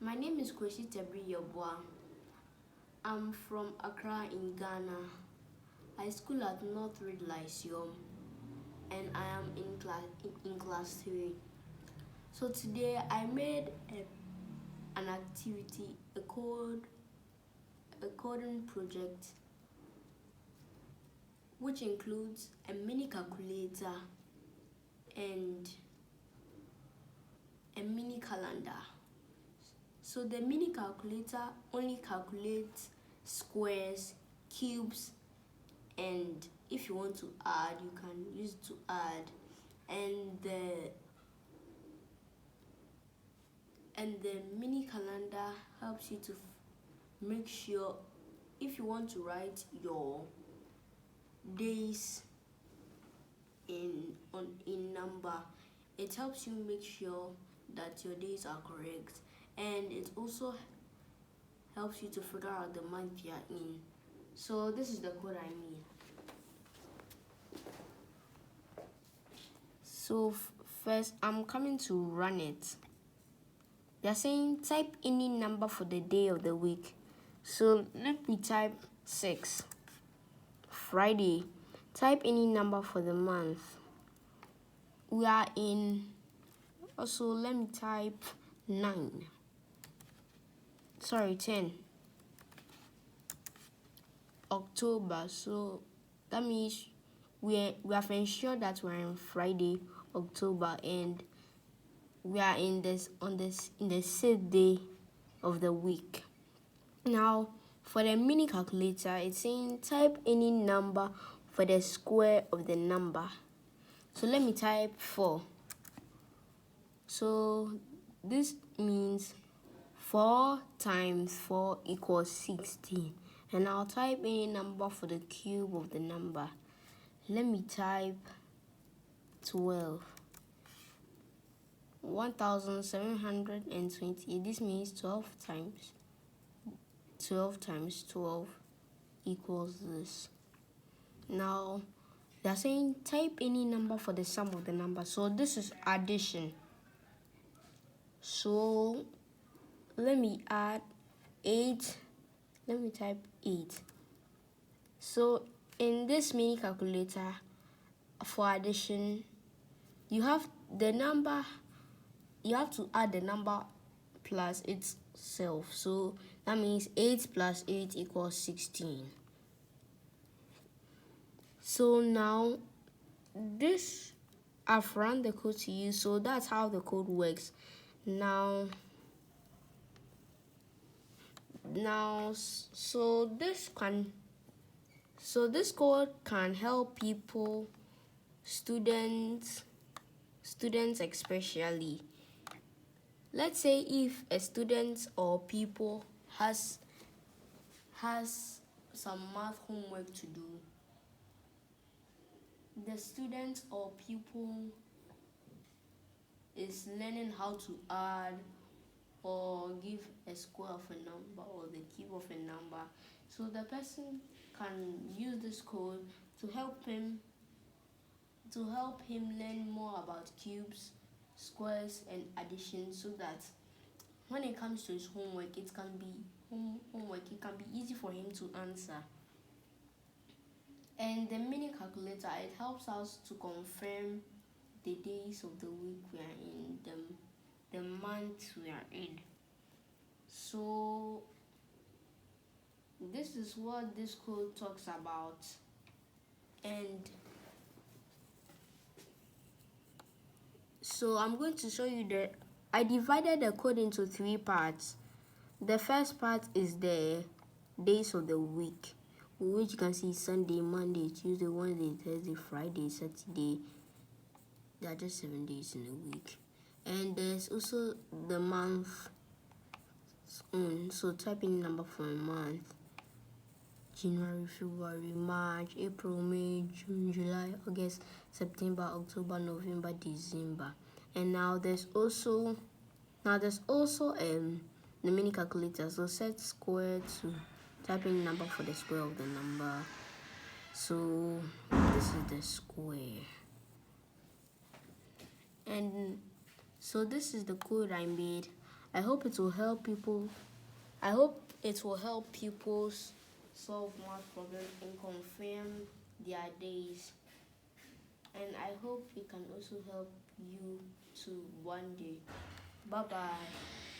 My name is Kwasi Tabiri Yeboah. I'm from Accra in Ghana. I school at North Red Lyceum and I am in class 3. So today I made an activity, a coding project, which includes a mini calculator and a mini calendar. So the mini calculator only calculates squares, cubes, and if you want to add, you can use it to add. And the mini calendar helps you to make sure if you want to write your days in number, it helps you make sure that your days are correct, and it also helps you to figure out the month you are in. So this is the code I made. So first I'm coming to run it. They're saying type any number for the day of the week. So let me type 6. Friday. Type any number for the month. We are in, also let me type 9. Sorry, 10. October. So that means we have ensured that we're in Friday, October, and we are in the 6th day of the week. Now for the mini calculator, it's saying type any number for the square of the number. So let me type 4. So this means 4 times 4 equals 16. And I'll type any number for the cube of the number. Let me type 12. 1728. This means 12 times 12 equals this. Now they're saying type any number for the sum of the number. So this is addition. So let me add 8. Let me type 8. So in this mini calculator for addition, you have to add the number plus itself. So that means 8 plus 8 equals 16. So now this, I've run the code to you, so that's how the code works. Now so this code can help people, students especially. Let's say if a student or people has some math homework to do, the student or pupil is learning how to add or give a square of a number or the cube of a number. So the person can use this code to help him learn more about cubes, squares, and addition, so that when it comes to his homework, it can be easy for him to answer. And the mini calculator, it helps us to confirm the days of the week we are in, the month we are in. So this is what this code talks about. And so I'm going to show you I divided the code into 3 parts. The first part is the days of the week, which you can see Sunday, Monday, Tuesday, Wednesday, Thursday, Friday, Saturday. There are just 7 days in a week. And there's also the month. So type in number for a month: January, February, March, April, May, June, July, August, September, October, November, December. And now there's also the mini calculator. So set square to type in number for the square of the number. So this is the square. And so this is the code I made. I hope it will help people. I hope it will help pupils solve math problems and confirm their days. And I hope it can also help you to one day. Bye bye.